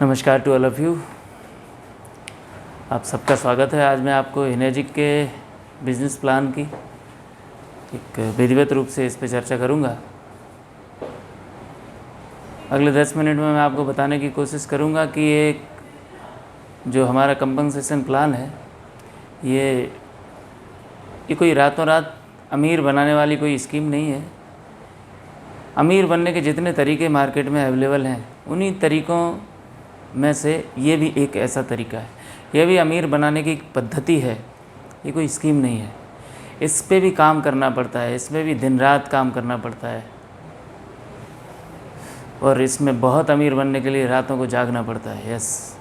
नमस्कार to all of you. आप सबका स्वागत है। आज मैं आपको इनेजिक के बिज़नेस प्लान की एक विधिवत रूप से इस पर चर्चा करूंगा। अगले 10 मिनट में मैं आपको बताने की कोशिश करूंगा कि ये जो हमारा कंपनसेशन प्लान है ये कोई रातों रात अमीर बनाने वाली कोई स्कीम नहीं है। अमीर बनने के जितने तरीके मार्केट में अवेलेबल हैं उन्हीं तरीक़ों में से ये भी एक ऐसा तरीका है। यह भी अमीर बनाने की एक पद्धति है, ये कोई स्कीम नहीं है। इस पे भी काम करना पड़ता है, इसमें भी दिन रात काम करना पड़ता है और इसमें बहुत अमीर बनने के लिए रातों को जागना पड़ता है। यस,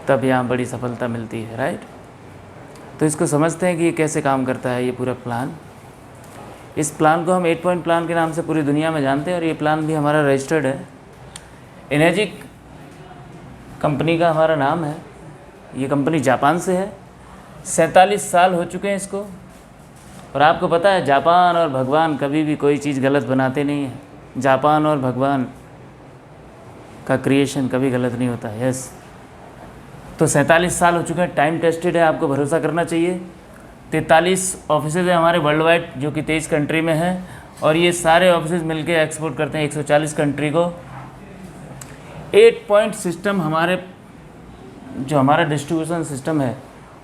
तब यहाँ बड़ी सफलता मिलती है, राइट। तो इसको समझते हैं कि ये कैसे काम करता है ये पूरा प्लान। इस प्लान को हम 8 पॉइंट प्लान के नाम से पूरी दुनिया में जानते हैं और ये प्लान भी हमारा रजिस्टर्ड है। इनेजिक कंपनी का हमारा नाम है। ये कंपनी जापान से है। 47 साल हो चुके हैं इसको। और आपको पता है जापान और भगवान कभी भी कोई चीज़ गलत बनाते नहीं हैं। जापान और भगवान का क्रिएशन कभी गलत नहीं होता। यस, तो 47 साल हो चुके हैं। टाइम टेस्टेड है, आपको भरोसा करना चाहिए। 43 ऑफिसेज हैं हमारे वर्ल्ड वाइड, जो कि 23 कंट्री में हैं और ये सारे ऑफिसेज मिलके एक्सपोर्ट करते हैं 140 कंट्री को। 8 पॉइंट सिस्टम जो हमारा डिस्ट्रीब्यूशन सिस्टम है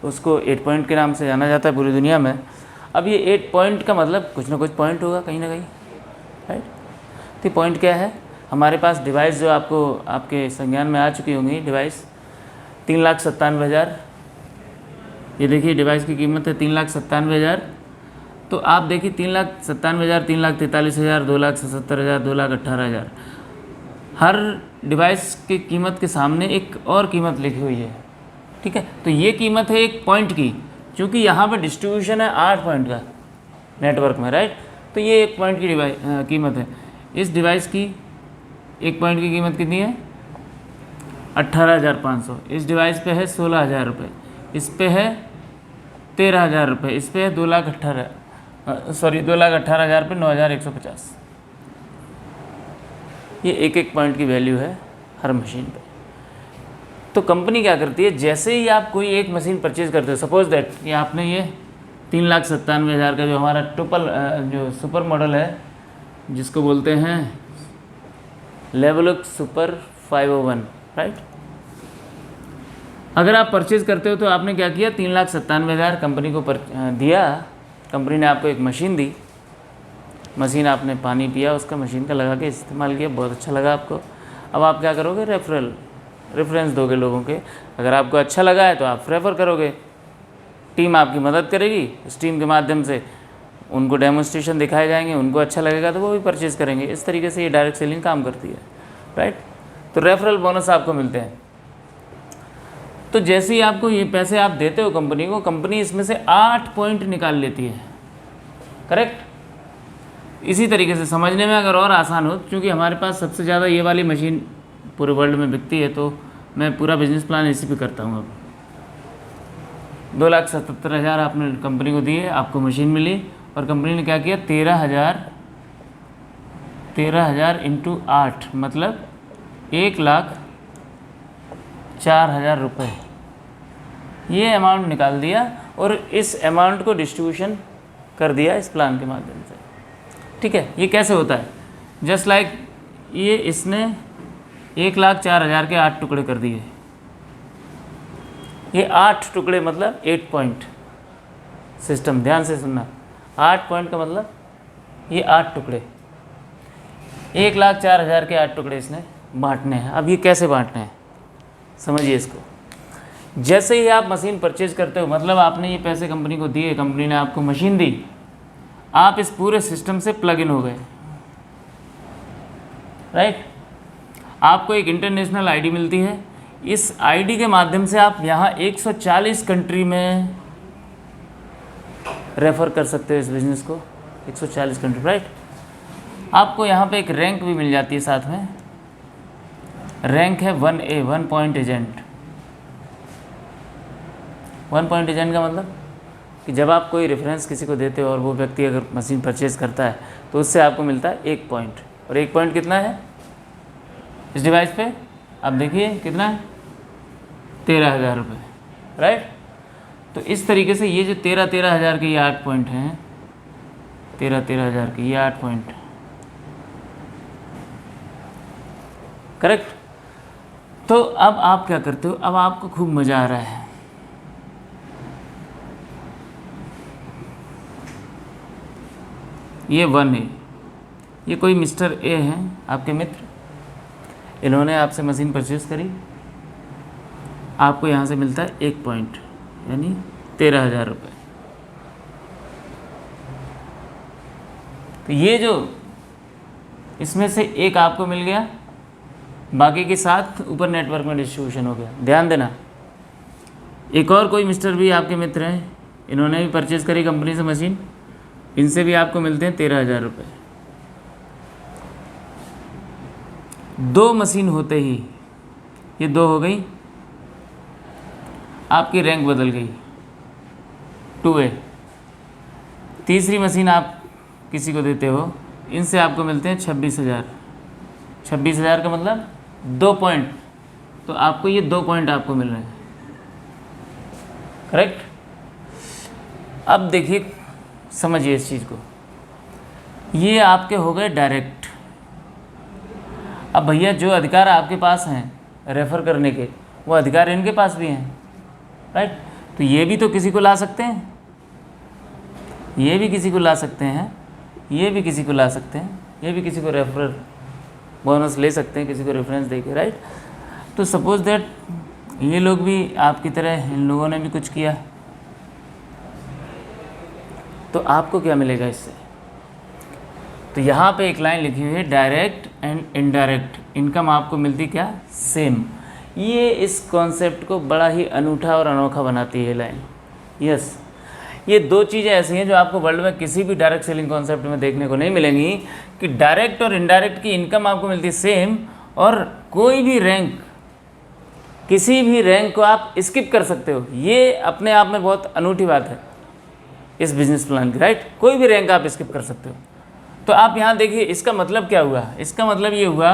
उसको 8 पॉइंट के नाम से जाना जाता है पूरी दुनिया में। अब ये 8 पॉइंट का मतलब कुछ ना कुछ पॉइंट होगा कहीं ना कहीं, राइट। तो पॉइंट क्या है? हमारे पास डिवाइस जो आपके संज्ञान में आ चुकी होंगी, डिवाइस 3,97,000। ये देखिए डिवाइस की कीमत है 3,97,000। तो आप देखिए 3,97,000, 3,43,000, 2,77,000, 2,18,000। हर डिवाइस की कीमत के सामने एक और कीमत लिखी हुई है, ठीक है। तो ये कीमत है एक पॉइंट की, क्योंकि यहाँ पे डिस्ट्रीब्यूशन है 8 पॉइंट का नेटवर्क में, राइट। तो ये 1 पॉइंट की कीमत है। इस डिवाइस की 1 पॉइंट की कीमत कितनी है? 18,500। इस डिवाइस पे है 16,000 रुपये, इस पे है 13,000 रुपये, इस पे है 2,18,000 पे 9,150। ये एक पॉइंट की वैल्यू है हर मशीन पे। तो कंपनी क्या करती है, जैसे ही आप कोई एक मशीन परचेज करते हो, सपोज दैट ये आपने ये 3,97,000 का जो हमारा जो सुपर मॉडल है, जिसको बोलते हैं लेवलुक सुपर 501, राइट। अगर आप परचेज करते हो तो आपने क्या किया, 3,97,000 कंपनी को दिया। कंपनी ने आपको एक मशीन दी, मशीन आपने पानी पिया उसका, मशीन का लगा के इस्तेमाल किया, बहुत अच्छा लगा आपको। अब आप क्या करोगे, रेफरेंस दोगे लोगों के। अगर आपको अच्छा लगा है तो आप रेफ़र करोगे, टीम आपकी मदद करेगी। इस टीम के माध्यम से उनको डेमोन्स्ट्रेशन दिखाए जाएंगे, उनको अच्छा लगेगा तो वो भी परचेज़ करेंगे। इस तरीके से ये डायरेक्ट सेलिंग काम करती है, राइट। तो रेफरल बोनस आपको मिलते हैं। तो जैसे ही आपको ये पैसे आप देते हो कंपनी को, कंपनी इसमें से 8 पॉइंट निकाल लेती है, करेक्ट। इसी तरीके से समझने में अगर और आसान हो, क्योंकि हमारे पास सबसे ज़्यादा ये वाली मशीन पूरे वर्ल्ड में बिकती है, तो मैं पूरा बिजनेस प्लान इसी पे करता हूँ। अब 2,77,000 आपने कंपनी को दिए, आपको मशीन मिली और कंपनी ने क्या किया, 13,000 इंटू 8 मतलब 1,04,000 रुपये, ये अमाउंट निकाल दिया और इस अमाउंट को डिस्ट्रीब्यूशन कर दिया इस प्लान के माध्यम से, ठीक है। ये कैसे होता है? जस्ट लाइक ये इसने 1,04,000 के 8 टुकड़े कर दिए। ये 8 टुकड़े मतलब 8 पॉइंट सिस्टम। ध्यान से सुनना, 8 पॉइंट का मतलब ये 8 टुकड़े, 1,04,000 के 8 टुकड़े इसने बांटने हैं। अब ये कैसे बांटने हैं समझिए इसको। जैसे ही आप मशीन परचेज करते हो, मतलब आपने ये पैसे कंपनी को दिए, कंपनी ने आपको मशीन दी, आप इस पूरे सिस्टम से प्लग इन हो गए, राइट। आपको एक इंटरनेशनल आईडी मिलती है। इस आईडी के माध्यम से आप यहाँ 140 कंट्री में रेफ़र कर सकते हो इस बिज़नेस को, 140 कंट्री, राइट। आपको यहाँ पे एक रैंक भी मिल जाती है साथ में। रैंक है 1A, 1 point agent. 1 point agent का मतलब कि जब आप कोई रेफरेंस किसी को देते हो और वो व्यक्ति अगर मशीन परचेज़ करता है तो उससे आपको मिलता है 1 पॉइंट। और 1 पॉइंट कितना है इस डिवाइस पे? अब देखिए कितना है, 13,000 रुपये, राइट। तो इस तरीके से ये जो 13,000 के ये 8 पॉइंट हैं, 13,000 के ये 8 पॉइंट, करेक्ट। तो अब आप क्या करते हो, अब आपको खूब मज़ा आ रहा है। ये 1 है, ये कोई मिस्टर ए हैं आपके मित्र, इन्होंने आपसे मशीन परचेज करी, आपको यहाँ से मिलता है 1 पॉइंट, यानी 13,000 रुपये। तो ये जो इसमें से एक आपको मिल गया, बाकी के 7 ऊपर नेटवर्क में डिस्ट्रीब्यूशन हो गया। ध्यान देना, एक और कोई मिस्टर भी आपके मित्र हैं, इन्होंने भी परचेज़ करी कंपनी से मशीन, इनसे भी आपको मिलते हैं 13,000 रुपये। 2 मशीन होते ही ये 2 हो गई, आपकी रैंक बदल गई 2A। तीसरी मशीन आप किसी को देते हो, इनसे आपको मिलते हैं 26,000। 26,000 का मतलब 2 पॉइंट, तो आपको ये 2 पॉइंट आपको मिल रहे हैं, करेक्ट। अब देखिए, समझिए इस चीज़ को, ये आपके हो गए डायरेक्ट। अब भैया जो अधिकार आपके पास हैं रेफ़र करने के, वो अधिकार इनके पास भी हैं, राइट। तो ये भी तो किसी को ला सकते हैं, ये भी किसी को ला सकते हैं, ये भी किसी को ला सकते हैं, ये भी किसी को रेफरल बोनस ले सकते हैं, किसी को रेफरेंस देके, राइट। तो सपोज दैट ये लोग भी आपकी तरह, इन लोगों ने भी कुछ किया, तो आपको क्या मिलेगा इससे। तो यहाँ पे एक लाइन लिखी हुई है, डायरेक्ट एंड इनडायरेक्ट इनकम आपको मिलती क्या, सेम। ये इस कॉन्सेप्ट को बड़ा ही अनूठा और अनोखा बनाती है लाइन। यस, ये 2 चीज़ें ऐसी हैं जो आपको वर्ल्ड में किसी भी डायरेक्ट सेलिंग कॉन्सेप्ट में देखने को नहीं मिलेंगी, कि डायरेक्ट और इनडायरेक्ट की इनकम आपको मिलती है सेम, और कोई भी रैंक, किसी भी रैंक को आप स्किप कर सकते हो। ये अपने आप में बहुत अनूठी बात है इस बिजनेस प्लान की, राइट। कोई भी रैंक आप स्किप कर सकते हो। तो आप यहाँ देखिए, इसका मतलब क्या हुआ, इसका मतलब ये हुआ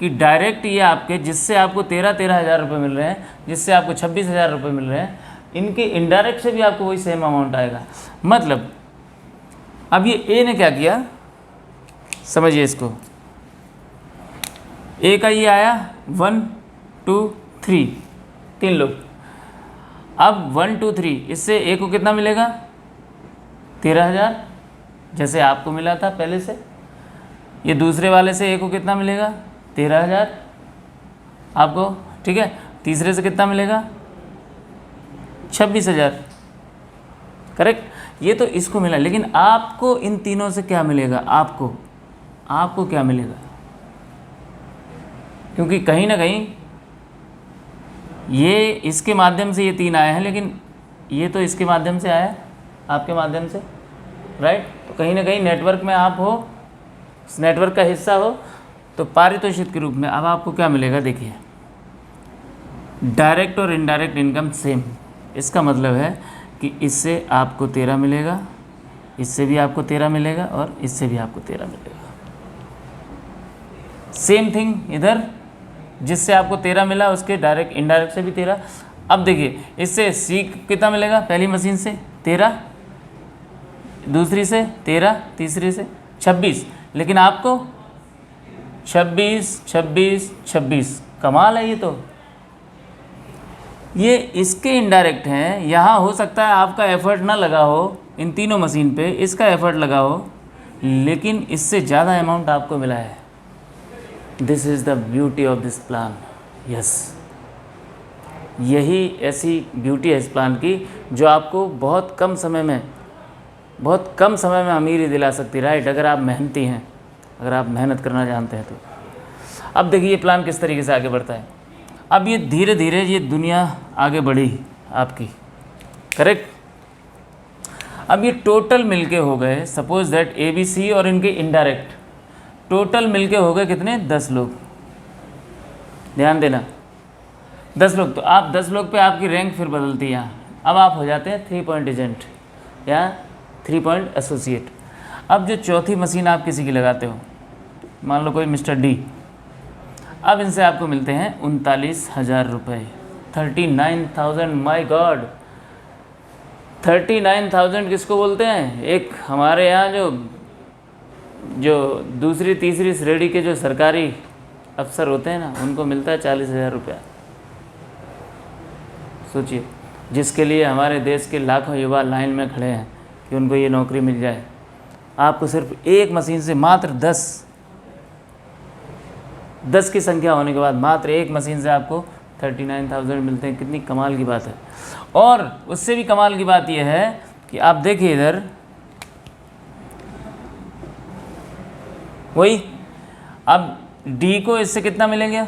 कि डायरेक्ट ये आपके, जिससे आपको 13,000 रुपये मिल रहे हैं, जिससे आपको 26,000 रुपये मिल रहे हैं, इनके इनडायरेक्ट से भी आपको वही सेम अमाउंट आएगा। मतलब अब ये ए ने क्या किया, समझिए इसको, ए का ये आया 1 2 3, 3 लोग। अब 1 2 3, इससे ए को कितना मिलेगा, 13,000, जैसे आपको मिला था पहले से। ये दूसरे वाले से ए को कितना मिलेगा, 13,000 आपको, ठीक है। तीसरे से कितना मिलेगा, 26,000, करेक्ट। ये तो इसको मिला, लेकिन आपको इन तीनों से क्या मिलेगा, आपको क्या मिलेगा, क्योंकि कहीं ना कहीं ये इसके माध्यम से ये 3 आए हैं, लेकिन ये तो इसके माध्यम से आया, आपके माध्यम से, राइट। तो कहीं ना कहीं नेटवर्क में आप हो, इस नेटवर्क का हिस्सा हो, तो पारितोषिक के रूप में अब आपको क्या मिलेगा, देखिए, डायरेक्ट और इनडायरेक्ट इनकम सेम। इसका मतलब है कि इससे आपको 13 मिलेगा, इससे भी आपको 13 मिलेगा, और इससे भी आपको 13 मिलेगा। सेम थिंग इधर, जिससे आपको 13 मिला उसके डायरेक्ट इनडायरेक्ट से भी 13। अब देखिए, इससे सी कितना मिलेगा, पहली मशीन से 13, दूसरी से 13, तीसरी से 26, लेकिन आपको 26 26 26। कमाल है ये तो। ये इसके इनडायरेक्ट हैं। यहाँ हो सकता है आपका एफर्ट ना लगा हो इन तीनों मशीन पे, इसका एफर्ट लगा हो, लेकिन इससे ज़्यादा अमाउंट आपको मिला है। This is the beauty of this plan. Yes, यही ऐसी ब्यूटी है इस प्लान की जो आपको बहुत कम समय में अमीरी दिला सकती है, राइट, अगर आप मेहनती हैं, अगर आप मेहनत करना जानते हैं तो। अब देखिए ये प्लान किस तरीके से आगे बढ़ता है। अब ये धीरे धीरे ये दुनिया आगे बढ़ी आपकी, करेक्ट। अब ये टोटल मिलके हो गए, सपोज दैट ABC और इनके इनडायरेक्ट टोटल मिलके हो गए कितने, 10 लोग। ध्यान देना, 10 लोग। तो आप 10 लोग पे आपकी रैंक फिर बदलती है यहाँ। अब आप हो जाते हैं 3 पॉइंट एजेंट या 3 पॉइंट एसोसिएट। अब जो चौथी मशीन आप किसी की लगाते हो, मान लो कोई मिस्टर D, अब इनसे आपको मिलते हैं 39,000 रुपये। 39,000, माई गॉड। 39,000 किसको बोलते हैं? एक हमारे यहाँ जो दूसरी तीसरी श्रेणी के जो सरकारी अफसर होते हैं ना, उनको मिलता है 40,000 रुपया। सोचिए, जिसके लिए हमारे देश के लाखों युवा लाइन में खड़े हैं कि उनको ये नौकरी मिल जाए। आपको सिर्फ एक मशीन से मात्र 10 की संख्या होने के बाद मात्र एक मशीन से आपको 39,000 मिलते हैं। कितनी कमाल की बात है। और उससे भी कमाल की बात यह है कि आप देखिए इधर, वही अब डी को इससे कितना मिलेगा?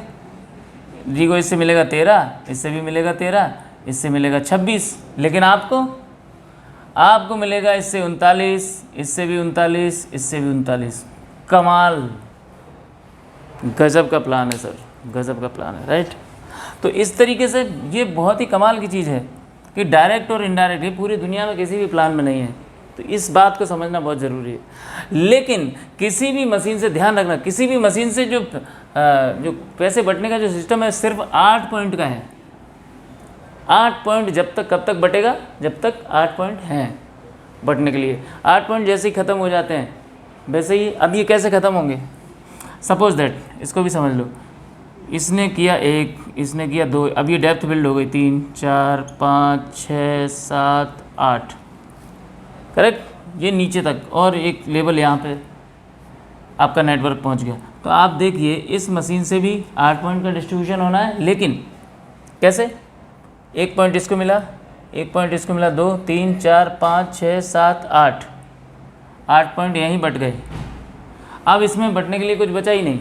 डी को इससे मिलेगा 13, इससे भी मिलेगा 13, इससे मिलेगा 26, लेकिन आपको मिलेगा इससे 39, इससे भी 39, इससे भी 39। कमाल, गजब का प्लान है सर, गजब का प्लान है, राइट। तो इस तरीके से ये बहुत ही कमाल की चीज़ है कि डायरेक्ट और इनडायरेक्ट ये पूरी दुनिया में किसी भी प्लान में नहीं है। तो इस बात को समझना बहुत ज़रूरी है। लेकिन किसी भी मशीन से ध्यान रखना, किसी भी मशीन से जो पैसे बटने का जो सिस्टम है सिर्फ 8 पॉइंट का है। 8 पॉइंट जब तक, कब तक बटेगा? जब तक 8 पॉइंट हैं बटने के लिए। 8 पॉइंट जैसे ही ख़त्म हो जाते हैं वैसे ही, अब ये कैसे ख़त्म होंगे? सपोज दैट, इसको भी समझ लो, इसने किया 1, इसने किया 2, अब ये डेप्थ बिल्ड हो गई 3, 4, 5, 6, 7, 8, करेक्ट, ये नीचे तक, और एक लेवल यहाँ पे आपका नेटवर्क पहुँच गया। तो आप देखिए इस मशीन से भी 8 पॉइंट का डिस्ट्रीब्यूशन होना है, लेकिन कैसे? 1 पॉइंट इसको मिला, 1 पॉइंट इसको मिला, 2, 3, 4, 5, 6, 7, 8 पॉइंट यहीं बट गए। अब इसमें बटने के लिए कुछ बचा ही नहीं,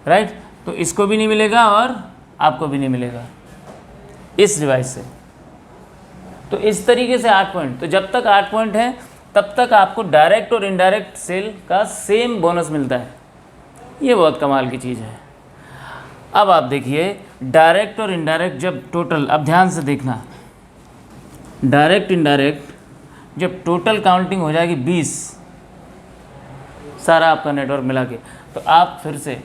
राइट। तो इसको भी नहीं मिलेगा और आपको भी नहीं मिलेगा इस डिवाइस से। तो इस तरीके से 8 पॉइंट, तो जब तक 8 पॉइंट है तब तक आपको डायरेक्ट और इनडायरेक्ट सेल का सेम बोनस मिलता है। ये बहुत कमाल की चीज़ है। अब आप देखिए डायरेक्ट और इनडायरेक्ट जब टोटल, अब ध्यान से देखना, डायरेक्ट इनडायरेक्ट जब टोटल काउंटिंग हो जाएगी 20, सारा आपका नेटवर्क मिला के, तो आप फिर से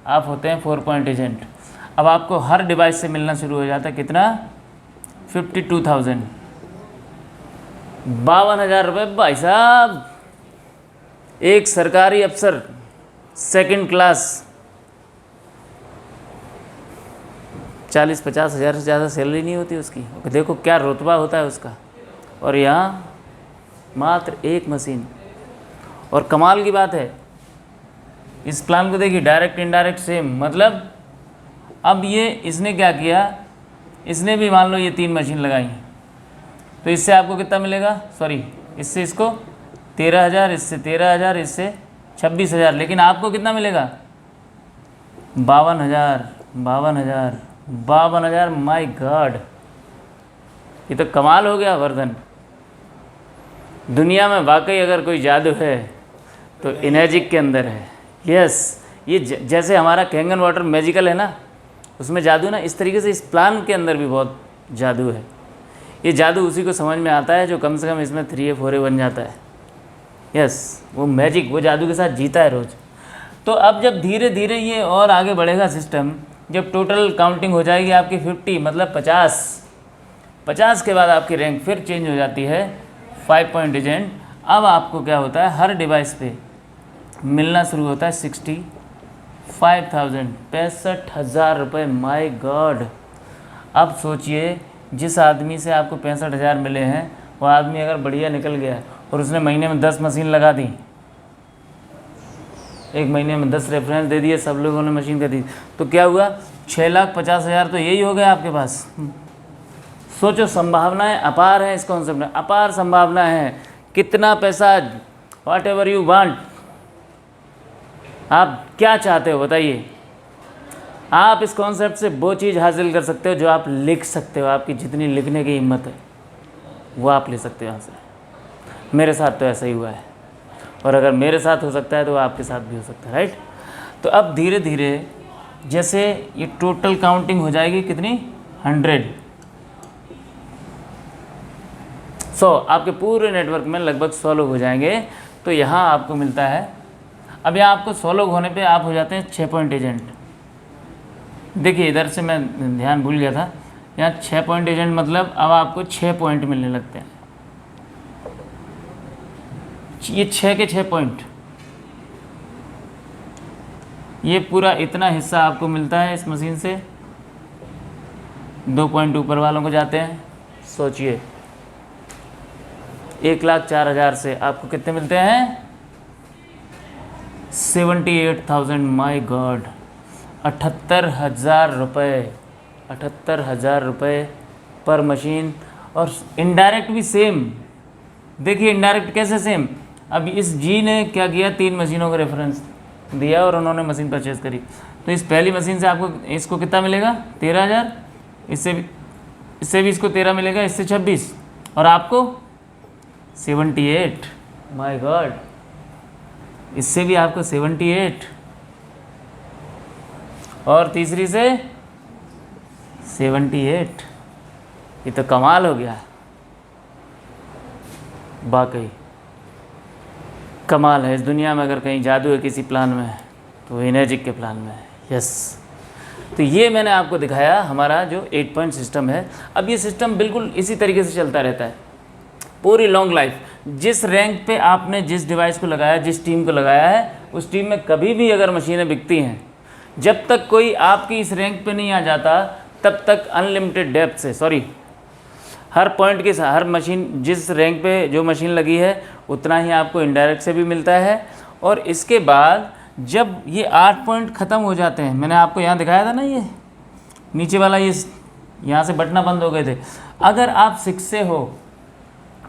आप होते हैं 4 पॉइंट एजेंट। अब आपको हर डिवाइस से मिलना शुरू हो जाता है कितना? 52,000, 52,000 रुपये। भाई साहब, एक सरकारी अफसर सेकंड क्लास 40-50 हज़ार से ज़्यादा सैलरी नहीं होती उसकी। देखो क्या रुतबा होता है उसका, और यहाँ मात्र एक मशीन। और कमाल की बात है, इस प्लान को देखिए, डायरेक्ट इनडायरेक्ट सेम, मतलब अब ये इसने क्या किया, इसने भी मान लो ये 3 मशीन लगाई, तो इससे आपको कितना मिलेगा? सॉरी, इससे इसको 13,000, इससे 13,000, इससे 26,000, लेकिन आपको कितना मिलेगा? 52,000, 52,000, 52,000। माई गॉड, ये तो कमाल हो गया वर्धन। दुनिया में वाकई अगर कोई जादू है तो इनर्जिक के अंदर है। यस, ये जैसे हमारा कैंगन वाटर मैजिकल है ना, उसमें जादू ना, इस तरीके से इस प्लान के अंदर भी बहुत जादू है। ये जादू उसी को समझ में आता है जो कम से कम इसमें 3A 4A बन जाता है। यस, वो मैजिक, वो जादू के साथ जीता है रोज़। तो अब जब धीरे धीरे ये और आगे बढ़ेगा सिस्टम, जब टोटल काउंटिंग हो जाएगी आपकी 50, मतलब 50 के बाद आपकी रैंक फिर चेंज हो जाती है 5 पॉइंट एजेंट। अब आपको क्या होता है, हर डिवाइस पे मिलना शुरू होता है 65,000, 65,000 रुपये। माई गॉड, अब सोचिए जिस आदमी से आपको 65,000 मिले हैं, वो आदमी अगर बढ़िया निकल गया और उसने महीने में 10 मशीन लगा दी, एक महीने में 10 रेफरेंस दे दिए, सब लोगों ने मशीन कर दी, तो क्या हुआ? 6,50,000 तो यही हो गया आपके पास। सोचो, संभावनाएं अपार हैं इस कॉन्सेप्ट में, अपार संभावना है। कितना पैसा, वॉट एवर यू वांट, आप क्या चाहते हो बताइए। आप इस कॉन्सेप्ट से वो चीज़ हासिल कर सकते हो जो आप लिख सकते हो। आपकी जितनी लिखने की हिम्मत है वो आप ले सकते हो यहाँ से। मेरे साथ तो ऐसा ही हुआ है, और अगर मेरे साथ हो सकता है तो आपके साथ भी हो सकता है, राइट। तो अब धीरे धीरे जैसे ये टोटल काउंटिंग हो जाएगी कितनी? 100। आपके पूरे नेटवर्क में लगभग 100 लोग हो जाएंगे। तो यहाँ आपको मिलता है, अब यहाँ आपको 100 लोग होने पे आप हो जाते हैं 6 पॉइंट एजेंट। देखिए इधर से मैं ध्यान भूल गया था, यहाँ 6 पॉइंट एजेंट मतलब अब आपको 6 पॉइंट मिलने लगते हैं। ये 6 के 6 पॉइंट, ये पूरा इतना हिस्सा आपको मिलता है इस मशीन से। 2 पॉइंट ऊपर वालों को जाते हैं। सोचिए 1,04,000 से आपको कितने मिलते हैं? 78,000। माई गॉड, 78,000 रुपये, 78,000 रुपये पर मशीन। और इनडायरेक्ट भी सेम। देखिए इनडायरेक्ट कैसे सेम। अब इस जी ने क्या किया, 3 मशीनों का रेफरेंस दिया और उन्होंने मशीन परचेज़ करी। तो इस पहली मशीन से आपको इसको कितना मिलेगा? 13,000। इससे भी इसको 13 मिलेगा, इससे 26 और आपको 78। माय गॉड, इससे भी आपको 78 और तीसरी से 78। ये तो कमाल हो गया, वाकई कमाल है। इस दुनिया में अगर कहीं जादू है किसी प्लान में तो एनर्जिक के प्लान में है। यस, तो ये मैंने आपको दिखाया हमारा जो 8 पॉइंट सिस्टम है। अब ये सिस्टम बिल्कुल इसी तरीके से चलता रहता है पूरी लॉन्ग लाइफ। जिस रैंक पे आपने जिस डिवाइस को लगाया, जिस टीम को लगाया है, उस टीम में कभी भी अगर मशीनें बिकती हैं, जब तक कोई आपकी इस रैंक पे नहीं आ जाता तब तक अनलिमिटेड डेप्थ से, सॉरी, हर पॉइंट के साथ हर मशीन जिस रैंक पे जो मशीन लगी है उतना ही आपको इनडायरेक्ट से भी मिलता है। और इसके बाद जब ये 8 पॉइंट ख़त्म हो जाते हैं, मैंने आपको यहाँ दिखाया था ना, ये नीचे वाला, ये यहाँ से बटना बंद हो गए थे। अगर आप 6 से हो,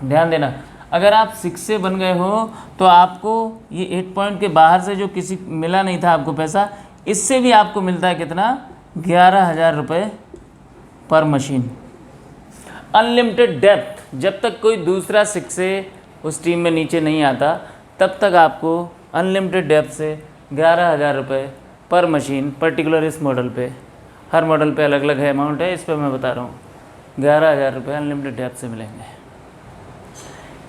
ध्यान देना, अगर आप 6 से बन गए हो तो आपको ये 8 पॉइंट के बाहर से जो किसी मिला नहीं था आपको पैसा, इससे भी आपको मिलता है कितना? 11,000 रुपये पर मशीन। अनलिमिटेड डेप्थ, जब तक कोई दूसरा 6 से उस टीम में नीचे नहीं आता तब तक आपको अनलिमिटेड डेप्थ से 11,000 रुपये पर मशीन, पर्टिकुलर इस मॉडल पे, हर मॉडल पे अलग अलग है अमाउंट है, इस पर मैं बता रहा हूँ, 11,000 रुपये अनलिमिटेड डेप्थ से मिलेंगे।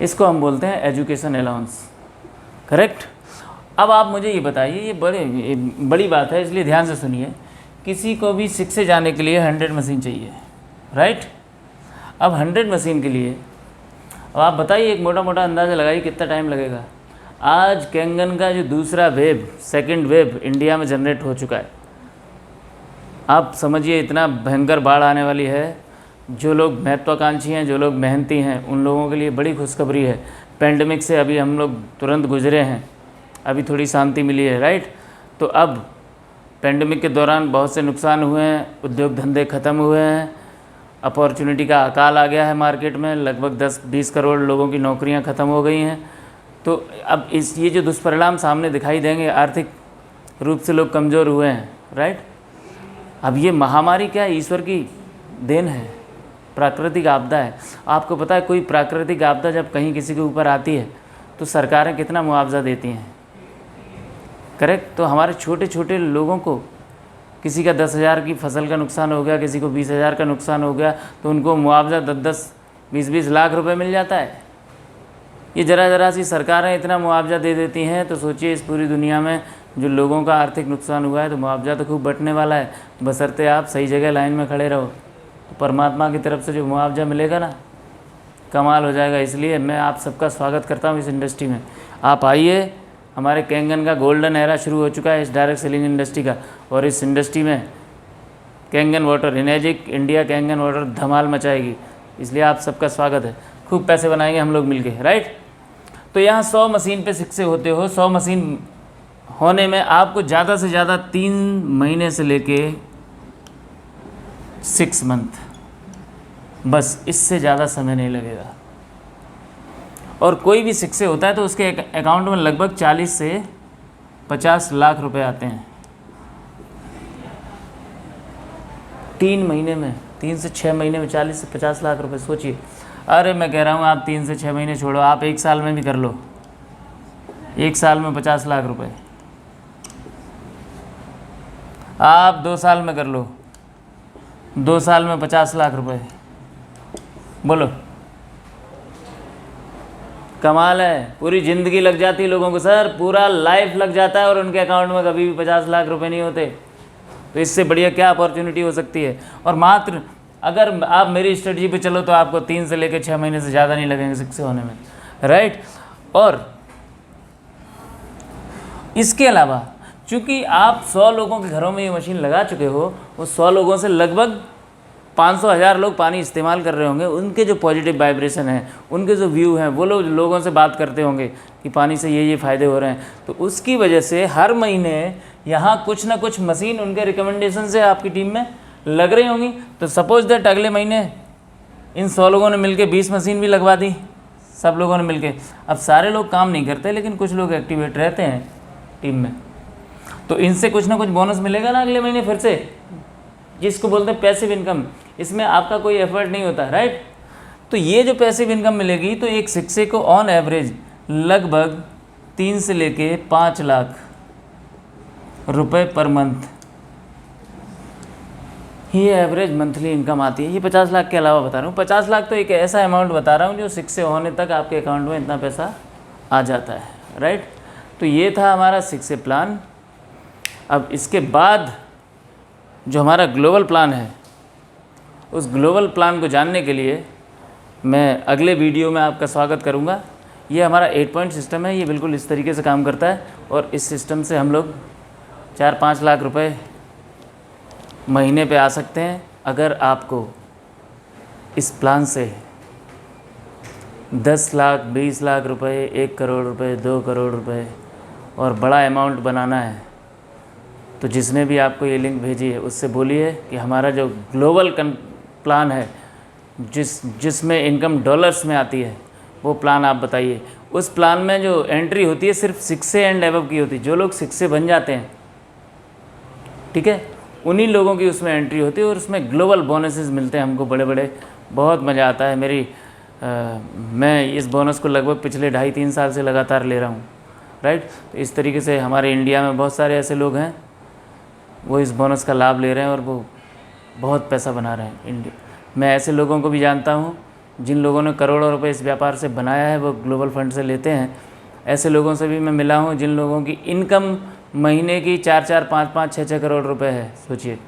इसको हम बोलते हैं एजुकेशन अलाउंस, करेक्ट। अब आप मुझे ये बताइए, ये बड़ी बात है इसलिए ध्यान से सुनिए। किसी को भी 6 से जाने के लिए 100 मशीन चाहिए, राइट। अब 100 मशीन के लिए अब आप बताइए, एक मोटा मोटा अंदाज़ा लगाइए कितना टाइम लगेगा। आज कैंगन का जो दूसरा वेव, सेकंड वेव इंडिया में जनरेट हो चुका है। आप समझिए इतना भयंकर बाढ़ आने वाली है। जो लोग महत्वाकांक्षी हैं, जो लोग मेहनती हैं, उन लोगों के लिए बड़ी खुशखबरी है। पेंडेमिक से अभी हम लोग तुरंत गुजरे हैं, अभी थोड़ी शांति मिली है, राइट। तो अब पेंडेमिक के दौरान बहुत से नुकसान हुए हैं, उद्योग धंधे ख़त्म हुए हैं, अपॉर्चुनिटी का अकाल आ गया है मार्केट में, लगभग 10-20 करोड़ लोगों की नौकरियां ख़त्म हो गई हैं। तो अब ये जो दुष्परिणाम सामने दिखाई देंगे, आर्थिक रूप से लोग कमज़ोर हुए हैं, राइट। अब ये महामारी क्या है? ईश्वर की देन है, प्राकृतिक आपदा है। आपको पता है कोई प्राकृतिक आपदा जब कहीं किसी के ऊपर आती है तो सरकारें कितना मुआवजा देती हैं, करेक्ट। तो हमारे छोटे छोटे लोगों को, किसी का 10,000 की फसल का नुकसान हो गया, किसी को 20,000 का नुकसान हो गया, तो उनको मुआवजा 10-10, 20-20 लाख रुपए मिल जाता है। ये ज़रा सी सरकारें इतना मुआवजा दे देती हैं, तो सोचिए इस पूरी दुनिया में जो लोगों का आर्थिक नुकसान हुआ है तो मुआवजा तो खूब बंटने वाला है, बशर्ते आप सही जगह लाइन में खड़े रहो। तो परमात्मा की तरफ से जो मुआवजा मिलेगा ना, कमाल हो जाएगा। इसलिए मैं आप सबका स्वागत करता हूँ इस इंडस्ट्री में। आप आइए, हमारे कैंगन का गोल्डन एरा शुरू हो चुका है इस डायरेक्ट सेलिंग इंडस्ट्री का, और इस इंडस्ट्री में Kangen water, energic India Kangen water धमाल मचाएगी। इसलिए आप सबका स्वागत है, खूब पैसे बनाएंगे हम लोग मिलके, राइट। तो यहाँ 100 मशीन पे 6 से होते हो। 100 मशीन होने में आपको ज़्यादा से ज़्यादा 3 महीने से लेके 6 मंथ, बस इससे ज़्यादा समय नहीं लगेगा। और कोई भी 6 से होता है तो उसके अकाउंट में लगभग 40 से 50 लाख रुपए आते हैं 3 महीने में। 3 से 6 महीने में 40 से 50 लाख रुपए, सोचिए। अरे मैं कह रहा हूँ आप 3 से 6 महीने छोड़ो, आप 1 साल में भी कर लो, 1 साल में 50 लाख रुपए। आप 2 साल में कर लो, 2 साल में 50 लाख रुपए। बोलो, कमाल है। पूरी ज़िंदगी लग जाती है लोगों को सर, पूरा लाइफ लग जाता है और उनके अकाउंट में कभी भी 50 लाख रुपए नहीं होते। तो इससे बढ़िया क्या अपॉर्चुनिटी हो सकती है। और मात्र अगर आप मेरी स्ट्रेटजी पे चलो तो आपको 3 से लेकर 6 महीने से ज़्यादा नहीं लगेंगे सक्सेस होने में, राइट। और इसके अलावा चूँकि आप 100 लोगों के घरों में ये मशीन लगा चुके हो, वो 100 लोगों से लगभग 500-1000 लोग पानी इस्तेमाल कर रहे होंगे, उनके जो पॉजिटिव वाइब्रेशन है, उनके जो व्यू हैं, वो लोग लोगों से बात करते होंगे कि पानी से ये फ़ायदे हो रहे हैं। तो उसकी वजह से हर महीने यहाँ कुछ ना कुछ मशीन उनके रिकमेंडेशन से आपकी टीम में लग रही होंगी। तो सपोज दैट अगले महीने इन 100 लोगों ने मिलके 20 मशीन भी लगवा दी, सब लोगों ने मिलके। अब सारे लोग काम नहीं करते, लेकिन कुछ लोग एक्टिवेट रहते हैं टीम में, तो इनसे कुछ ना कुछ बोनस मिलेगा ना अगले महीने फिर से, जिसको बोलते हैं पैसिव इनकम। इसमें आपका कोई एफर्ट नहीं होता, राइट। तो ये जो पैसिव इनकम मिलेगी, तो एक शिक्षक को ऑन एवरेज लगभग 3 से लेके 5 लाख रुपए पर मंथ ये एवरेज मंथली इनकम आती है। ये 50 लाख के अलावा बता रहा हूँ। 50 लाख तो एक ऐसा अमाउंट बता रहा हूँ जो शिक्षक होने तक आपके अकाउंट में इतना पैसा आ जाता है, राइट। तो ये था हमारा शिक्षक प्लान। अब इसके बाद जो हमारा ग्लोबल प्लान है, उस ग्लोबल प्लान को जानने के लिए मैं अगले वीडियो में आपका स्वागत करूंगा। ये हमारा 8 पॉइंट सिस्टम है, ये बिल्कुल इस तरीके से काम करता है। और इस सिस्टम से हम लोग 4-5 लाख रुपए महीने पे आ सकते हैं। अगर आपको इस प्लान से 10 लाख, 20 लाख रुपए, 1 करोड़ रुपए, 2 करोड़ रुपए और बड़ा अमाउंट बनाना है, तो जिसने भी आपको ये लिंक भेजी है उससे बोलिए कि हमारा जो ग्लोबल प्लान है, जिसमें इनकम डॉलर्स में आती है, वो प्लान आप बताइए। उस प्लान में जो एंट्री होती है सिर्फ 6 से एंड एबव की होती है। जो लोग 6 से बन जाते हैं, ठीक है, उन्हीं लोगों की उसमें एंट्री होती है और उसमें ग्लोबल बोनसेस मिलते हैं हमको बड़े बड़े। बहुत मज़ा आता है। मैं इस बोनस को लगभग पिछले 2.5-3 साल से लगातार ले रहा हूँ, राइट। तो इस तरीके से हमारे इंडिया में बहुत सारे ऐसे लोग हैं, वो इस बोनस का लाभ ले रहे हैं और वो बहुत पैसा बना रहे हैं इंडिया। मैं ऐसे लोगों को भी जानता हूँ जिन लोगों ने करोड़ों रुपए इस व्यापार से बनाया है, वो ग्लोबल फंड से लेते हैं। ऐसे लोगों से भी मैं मिला हूँ जिन लोगों की इनकम महीने की 4-4, 5-5, 6-6 करोड़ रुपए है, सोचिए।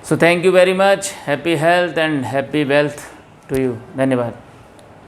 So thank you very much. Happy health and happy wealth to you. धन्यवाद।